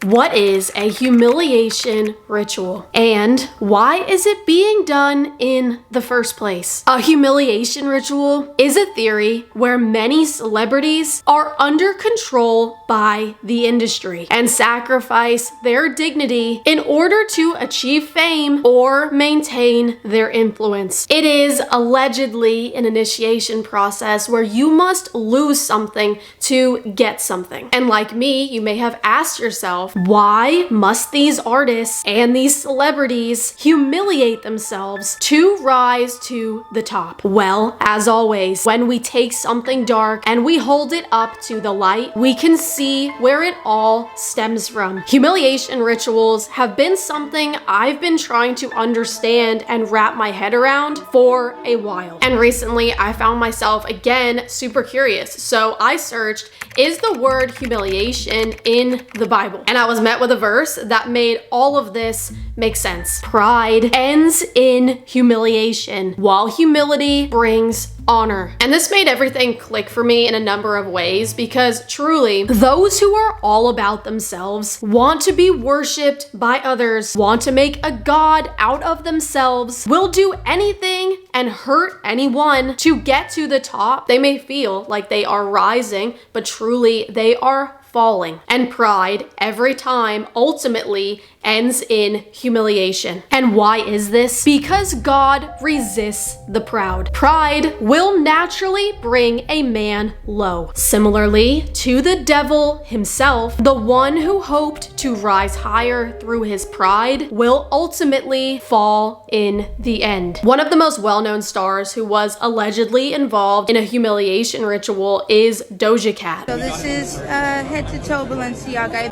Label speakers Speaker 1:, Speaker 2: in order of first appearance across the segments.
Speaker 1: What is a humiliation ritual? And why is it being done in the first place? A humiliation ritual is a theory where many celebrities are under control by the industry and sacrifice their dignity in order to achieve fame or maintain their influence. It is allegedly an initiation process where you must lose something to get something. And like me, you may have asked yourself, why must these artists and these celebrities humiliate themselves to rise to the top? Well, as always, when we take something dark and we hold it up to the light, we can see where it all stems from. Humiliation rituals have been something I've been trying to understand and wrap my head around for a while. And recently I found myself again super curious. So I searched, is the word humiliation in the Bible? And I was met with a verse that made all of this make sense. Pride ends in humiliation, while humility brings honor. And this made everything click for me in a number of ways, because truly, those who are all about themselves, want to be worshipped by others, want to make a god out of themselves, will do anything and hurt anyone to get to the top. They may feel like they are rising, but truly they are falling. And pride, every time, ultimately ends in humiliation. And why is this? Because God resists the proud. Pride will naturally bring a man low. Similarly to the devil himself, the one who hoped to rise higher through his pride will ultimately fall in the end. One of the most well-known stars who was allegedly involved in a humiliation ritual is Doja Cat.
Speaker 2: So this is head to toe Balenciaga.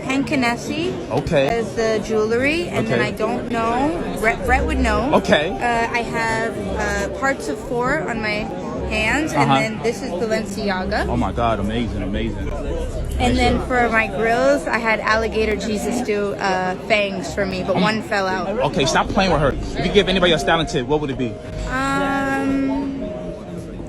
Speaker 2: Pancanesi.
Speaker 3: Okay.
Speaker 2: As the jewelry, and then I don't know. Brett would know.
Speaker 3: Okay.
Speaker 2: I have parts of 4 on my hands, and then this is Balenciaga.
Speaker 3: Oh my God! Amazing, amazing.
Speaker 2: And then for my grills, I had Alligator Jesus do fangs for me, but one fell out.
Speaker 3: Okay, stop playing with her. If you give anybody a styling tip, what would it be?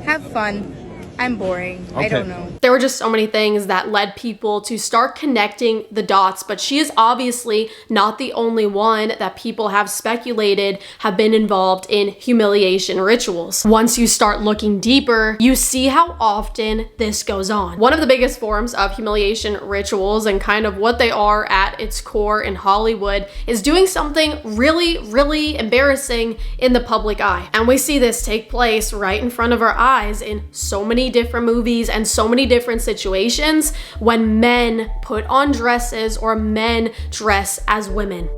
Speaker 2: Have fun. I'm boring.
Speaker 3: Okay.
Speaker 2: I don't know.
Speaker 1: There were just so many things that led people to start connecting the dots, but she is obviously not the only one that people have speculated have been involved in humiliation rituals. Once you start looking deeper, you see how often this goes on. One of the biggest forms of humiliation rituals, and kind of what they are at its core in Hollywood, is doing something really, really embarrassing in the public eye. And we see this take place right in front of our eyes in so many different movies and so many different situations when men put on dresses or men dress as women.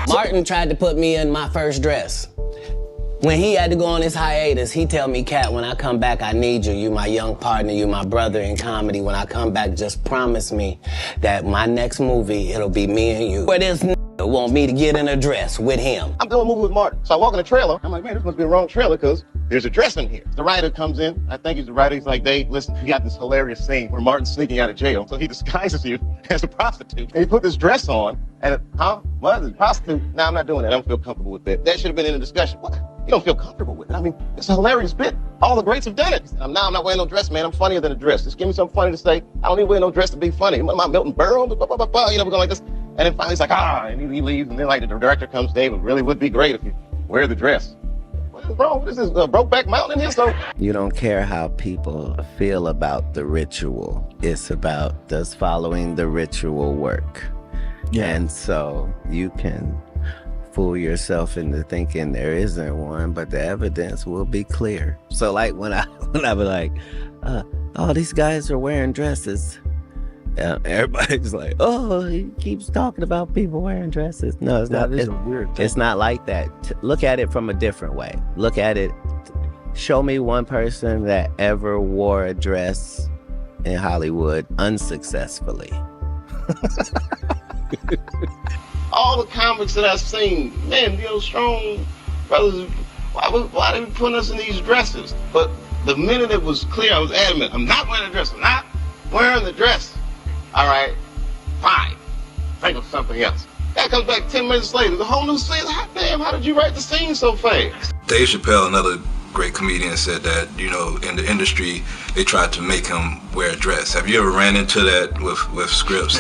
Speaker 4: Martin tried to put me in my first dress. When he had to go on his hiatus, he tell me, Kat, when I come back, I need you. You my young partner, you my brother in comedy. When I come back, just promise me that my next movie, it'll be me and you. But this want me to get in a dress with him.
Speaker 5: I'm doing a movie with Martin. So I walk in the trailer. I'm like, man, this must be the wrong trailer because there's a dress in here. The writer comes in. I think he's the writer. He's like, Dave, listen, you got this hilarious scene where Martin's sneaking out of jail. So he disguises you as a prostitute. And he put this dress on. And, what? A prostitute? No, I'm not doing that. I don't feel comfortable with that. That should have been in the discussion. What? You don't feel comfortable with it. I mean, it's a hilarious bit. All the greats have done it. I'm not wearing no dress, man. I'm funnier than a dress. Just give me something funny to say. I don't need to wear no dress to be funny. Am I Milton Berle? You know, we're going like this. And then finally he's like, and he leaves. And then like the director comes, Dave, it really would be great if you wear the dress. What is wrong? What is this, Brokeback Mountain in here? So
Speaker 6: you don't care how people feel about the ritual. It's about, does following the ritual work? Yeah. And so you can fool yourself into thinking there isn't one, but the evidence will be clear. So like when I be like, oh, these guys are wearing dresses. Everybody's like, oh, he keeps talking about people wearing dresses. No, it's not. It's a weird thing. It's not like that. Look at it from a different way. Look at it. Show me one person that ever wore a dress in Hollywood unsuccessfully.
Speaker 5: all the comics that I've seen, man, strong brothers, why they be putting us in these dresses? But the minute it was clear, I was adamant, I'm not wearing a dress. I'm not wearing the dress. All right, fine. Think of something else. That comes back 10 minutes later. The whole new scene. Hot damn, how did you write the scene so fast?
Speaker 7: Dave Chappelle, another great comedian, said that, you know, in the industry, they tried to make him wear a dress. Have you ever ran into that with scripts?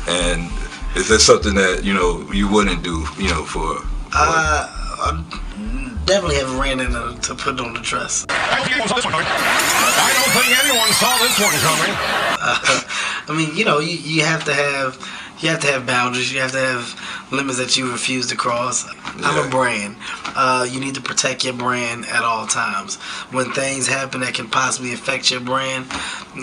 Speaker 7: And is this something that, you know, you wouldn't do, you know, for...
Speaker 8: I definitely haven't ran into to put on the dress.
Speaker 9: I don't think anyone saw this one coming.
Speaker 8: I mean, you know, you have to have boundaries. You have to have limits that you refuse to cross. I'm a brand. You need to protect your brand at all times. When things happen that can possibly affect your brand,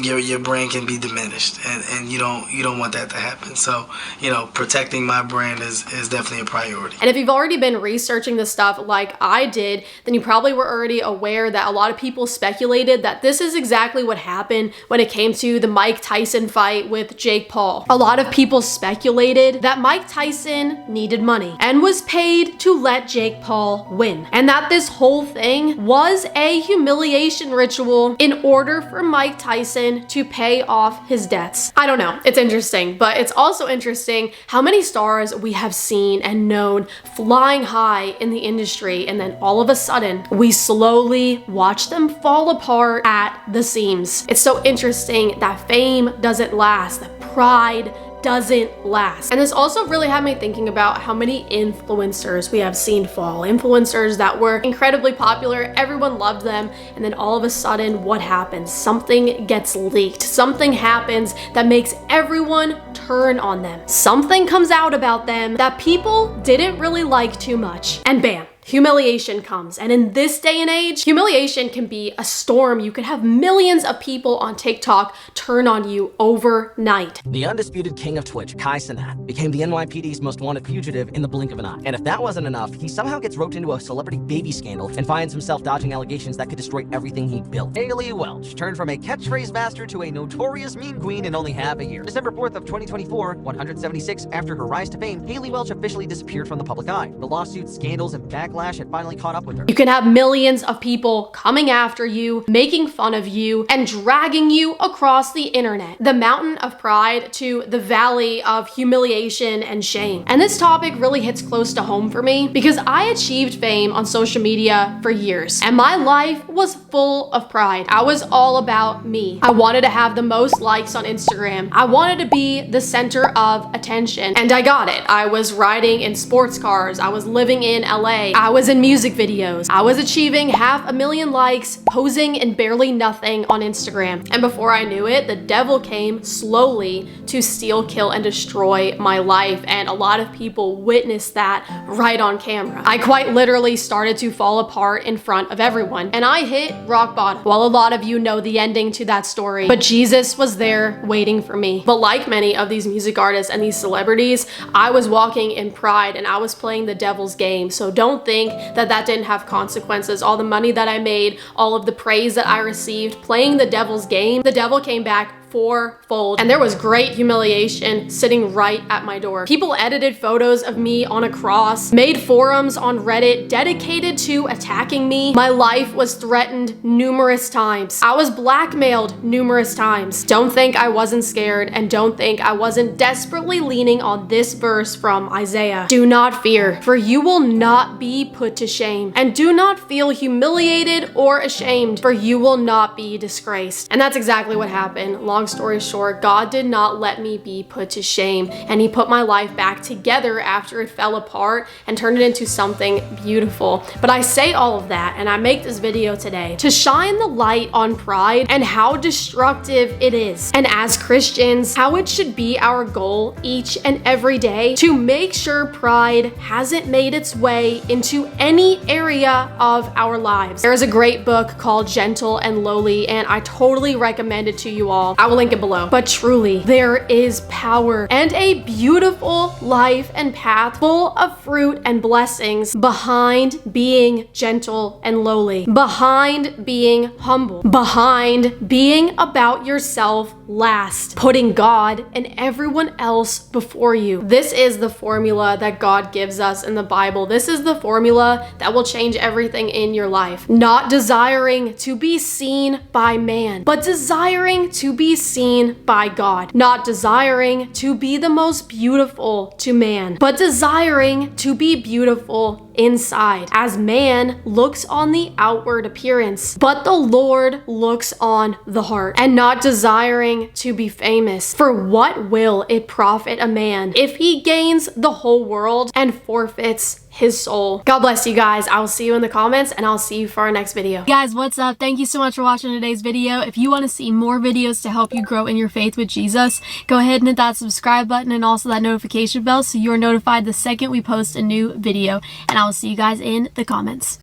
Speaker 8: your brand can be diminished, and you don't want that to happen. So, you know, protecting my brand is definitely a priority.
Speaker 1: And if you've already been researching this stuff like I did, then you probably were already aware that a lot of people speculated that this is exactly what happened when it came to the Mike Tyson fight with Jake Paul. A lot of people speculated that Mike Tyson needed money and was paid to let Jake Paul win, and that this whole thing was a humiliation ritual in order for Mike Tyson to pay off his debts. I don't know, it's interesting, but it's also interesting how many stars we have seen and known flying high in the industry, and then all of a sudden we slowly watch them fall apart at the seams. It's so interesting that fame doesn't last, that pride doesn't last. And this also really had me thinking about how many influencers we have seen fall. Influencers that were incredibly popular, everyone loved them, and then all of a sudden, what happens? Something gets leaked. Something happens that makes everyone turn on them. Something comes out about them that people didn't really like too much, and bam, humiliation comes. And in this day and age, humiliation can be a storm. You could have millions of people on TikTok turn on you overnight.
Speaker 10: The undisputed king of Twitch, Kai Cenat, became the NYPD's most wanted fugitive in the blink of an eye. And if that wasn't enough, he somehow gets roped into a celebrity baby scandal and finds himself dodging allegations that could destroy everything he built. Haley Welch turned from a catchphrase master to a notorious meme queen in only half a year. December 4th of 2024, 176 after her rise to fame, Haley Welch officially disappeared from the public eye. The lawsuits, scandals, and backlash had finally caught up with her.
Speaker 1: You can have millions of people coming after you, making fun of you, and dragging you across the internet. The mountain of pride to the valley of humiliation and shame. And this topic really hits close to home for me because I achieved fame on social media for years, and my life was full of pride. I was all about me. I wanted to have the most likes on Instagram. I wanted to be the center of attention, and I got it. I was riding in sports cars. I was living in LA. I was in music videos. I was achieving 500,000 likes, posing in barely nothing on Instagram. And before I knew it, the devil came slowly to steal, kill, and destroy my life. And a lot of people witnessed that right on camera. I quite literally started to fall apart in front of everyone. And I hit rock bottom. Well, a lot of you know the ending to that story, but Jesus was there waiting for me. But like many of these music artists and these celebrities, I was walking in pride and I was playing the devil's game. So don't think that didn't have consequences. All the money that I made, all of the praise that I received playing the devil's game, the devil came back fourfold, and there was great humiliation sitting right at my door. People edited photos of me on a cross, made forums on Reddit dedicated to attacking me. My life was threatened numerous times. I was blackmailed numerous times. Don't think I wasn't scared, and don't think I wasn't desperately leaning on this verse from Isaiah. Do not fear, for you will not be put to shame, and do not feel humiliated or ashamed, for you will not be disgraced. And that's exactly what happened. Long story short, God did not let me be put to shame, and he put my life back together after it fell apart and turned it into something beautiful. But I say all of that, and I make this video today to shine the light on pride and how destructive it is. And as Christians, how it should be our goal each and every day to make sure pride hasn't made its way into any area of our lives. There's a great book called Gentle and Lowly, and I totally recommend it to you all. I will link it below. But truly, there is power and a beautiful life and path full of fruit and blessings behind being gentle and lowly, behind being humble, behind being about yourself last, putting God and everyone else before you. This is the formula that God gives us in the Bible. This is the formula that will change everything in your life. Not desiring to be seen by man, but desiring to be seen by God. Not desiring to be the most beautiful to man, but desiring to be beautiful inside, as man looks on the outward appearance, but the Lord looks on the heart. And not desiring to be famous. For what will it profit a man if he gains the whole world and forfeits his soul? God bless you guys. I will see you in the comments, and I'll see you for our next video. Guys, what's up? Thank you so much for watching today's video. If you want to see more videos to help you grow in your faith with Jesus, go ahead and hit that subscribe button and also that notification bell so you're notified the second we post a new video. And I will see you guys in the comments.